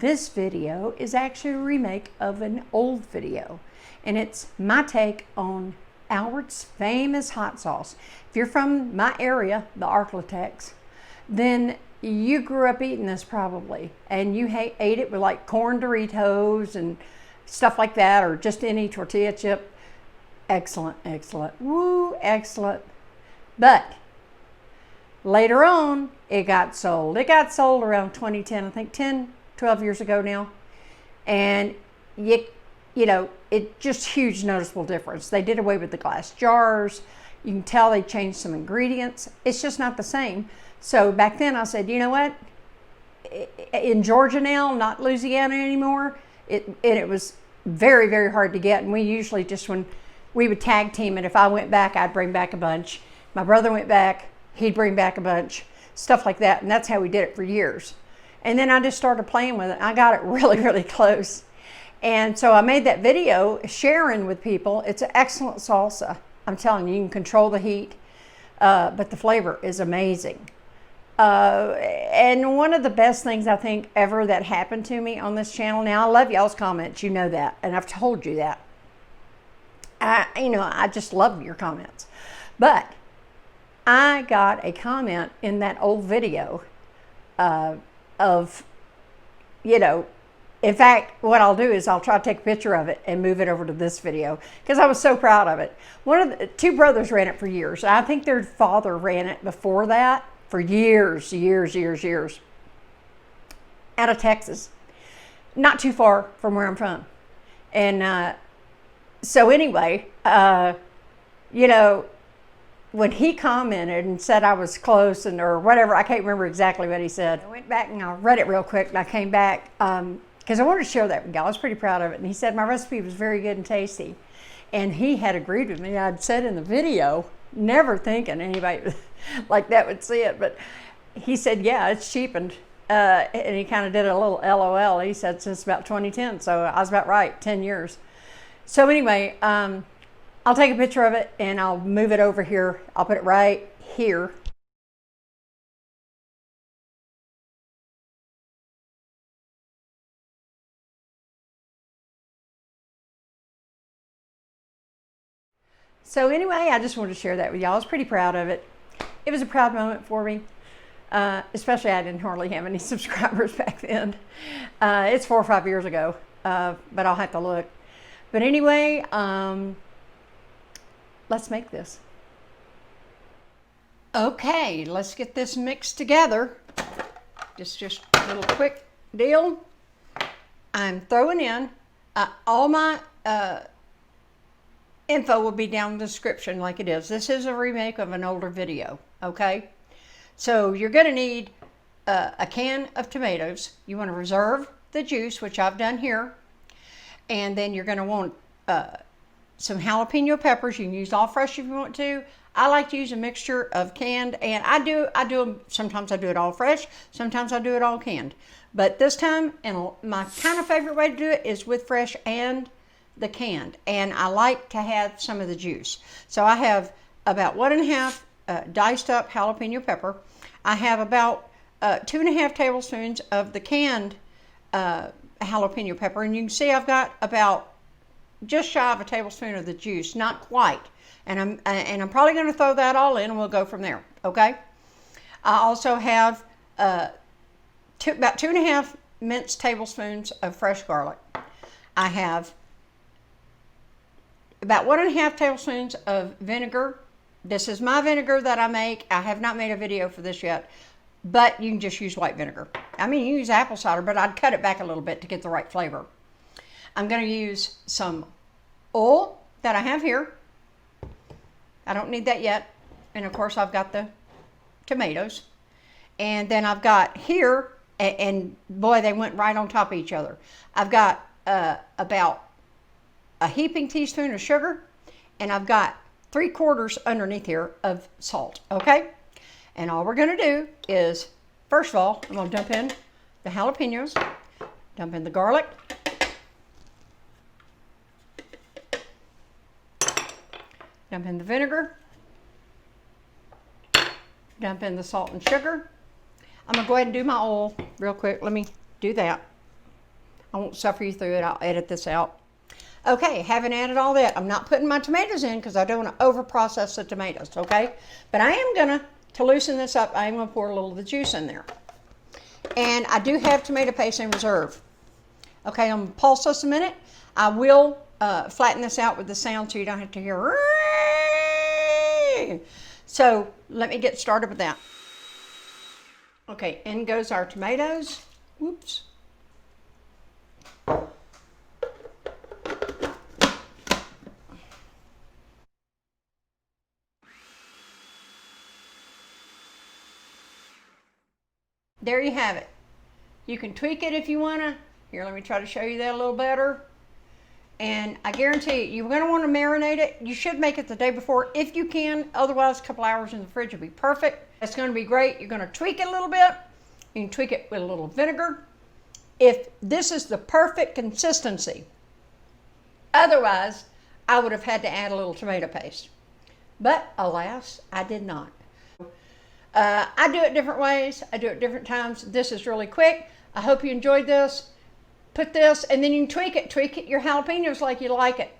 This video is actually a remake of an old video, and it's my take on Albert's famous hot sauce. If you're from my area, the Arklatex, then you grew up eating this probably, and you ate it with like corn Doritos and stuff like that, or just any tortilla chip. Excellent, excellent, woo, excellent. But later on, it got sold. It got sold around 2010, I think 12 years ago now. And you know, it just huge noticeable difference. They did away with the glass jars. You can tell they changed some ingredients. It's just not the same. So back then I said, you know what? In Georgia now, not Louisiana anymore, it was very, very hard to get. And we usually just, when we would tag team it, if I went back, I'd bring back a bunch. My brother went back, he'd bring back a bunch, stuff like that. And that's how we did it for years. And then I just started playing with it. I got it really, really close. And so I made that video sharing with people. It's an excellent salsa. I'm telling you, you can control the heat, but the flavor is amazing. And one of the best things I think ever that happened to me on this channel, now I love y'all's comments, you know that, and I've told you that. I just love your comments. But I got a comment in that old video in fact, what I'll do is I'll try to take a picture of it and move it over to this video because I was so proud of it. One of the two brothers ran it for years. I think their father ran it before that for years, out of Texas, not too far from where I'm from. And so anyway, when he commented and said I was close or whatever, I can't remember exactly what he said. I went back and I read it real quick, and I came back because I wanted to share that with y'all. I was pretty proud of it. And he said my recipe was very good and tasty. And he had agreed with me. I'd said in the video, never thinking anybody like that would see it, but he said, yeah, it's cheapened. And he kind of did a little LOL. He said since about 2010, so I was about right, 10 years. So anyway, I'll take a picture of it and I'll move it over here. I'll put it right here. So anyway, I just wanted to share that with y'all. I was pretty proud of it. It was a proud moment for me. Especially I didn't hardly have any subscribers back then. It's 4 or 5 years ago, but I'll have to look. But anyway, let's make this. Okay, let's get this mixed together. Just a little quick deal. I'm throwing in all my info will be down in the description like it is. This is a remake of an older video, okay? So you're going to need a can of tomatoes. You want to reserve the juice, which I've done here. And then you're going to want some jalapeno peppers. You can use all fresh if you want to. I like to use a mixture of canned, and I do them, sometimes I do it all fresh, sometimes I do it all canned. But this time, and my kind of favorite way to do it is with fresh and the canned. And I like to have some of the juice. So I have about 1.5 diced up jalapeno pepper. I have about 2.5 tablespoons of the canned jalapeno pepper. And you can see I've got about just shy of a tablespoon of the juice, not quite. And I'm probably going to throw that all in, and we'll go from there. Okay. I also have about 2.5 minced tablespoons of fresh garlic. I have about 1.5 tablespoons of vinegar. This is my vinegar that I make. I have not made a video for this yet, but you can just use white vinegar. I mean, you can use apple cider, but I'd cut it back a little bit to get the right flavor. I'm going to use some oil that I have here. I don't need that yet. And of course, I've got the tomatoes. And then I've got here, and boy, they went right on top of each other. I've got about a heaping teaspoon of sugar, and I've got 3/4 underneath here of salt, okay? And all we're gonna do is, first of all, I'm gonna dump in the jalapenos, dump in the garlic, dump in the vinegar, dump in the salt and sugar. I'm gonna go ahead and do my oil real quick. Let me do that. I won't suffer you through it. I'll edit this out. Okay, haven't added all that. I'm not putting my tomatoes in because I don't want to over process the tomatoes, okay? But I am gonna, to loosen this up, I am gonna pour a little of the juice in there. And I do have tomato paste in reserve. Okay, I'm gonna pulse this a minute. I will flatten this out with the sound so you don't have to hear. So let me get started with that. Okay, in goes our tomatoes. Whoops. There you have it. You can tweak it if you wanna. Here, let me try to show you that a little better. And I guarantee you, you're gonna wanna marinate it. You should make it the day before if you can. Otherwise, a couple hours in the fridge will be perfect. It's gonna be great. You're gonna tweak it a little bit. You can tweak it with a little vinegar. If this is the perfect consistency. Otherwise, I would have had to add a little tomato paste. But alas, I did not. I do it different ways. I do it different times. This is really quick. I hope you enjoyed this. Put this, and then you can tweak it. Tweak it your jalapenos like you like it.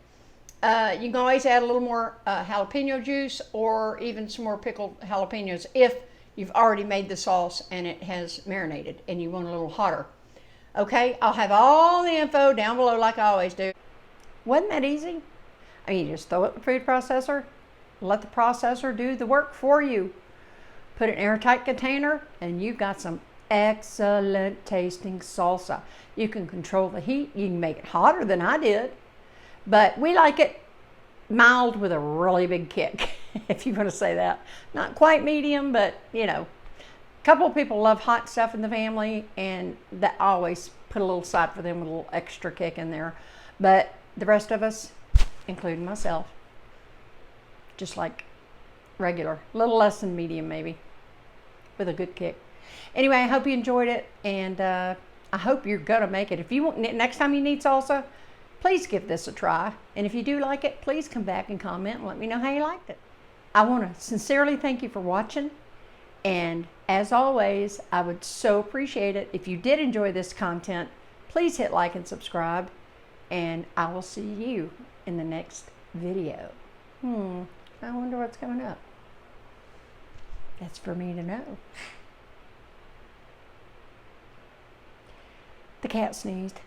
You can always add a little more jalapeno juice or even some more pickled jalapenos if you've already made the sauce and it has marinated and you want a little hotter. Okay, I'll have all the info down below like I always do. Wasn't that easy? I mean, you just throw it in the food processor, let the processor do the work for you. Put it in an airtight container, and you've got some excellent tasting salsa. You can control the heat. You can make it hotter than I did, but we like it mild with a really big kick, if you want to say that. Not quite medium, but you know, a couple of people love hot stuff in the family, and that always put a little side for them with a little extra kick in there. But the rest of us, including myself, just like regular, a little less than medium maybe, with a good kick. Anyway, I hope you enjoyed it, and I hope you're gonna make it. If you want, next time you need salsa, please give this a try. And if you do like it, please come back and comment and let me know how you liked it. I want to sincerely thank you for watching, and as always, I would so appreciate it if you did enjoy this content. Please hit like and subscribe, and I will see you in the next video. I wonder what's coming up. That's for me to know. The cat sneezed.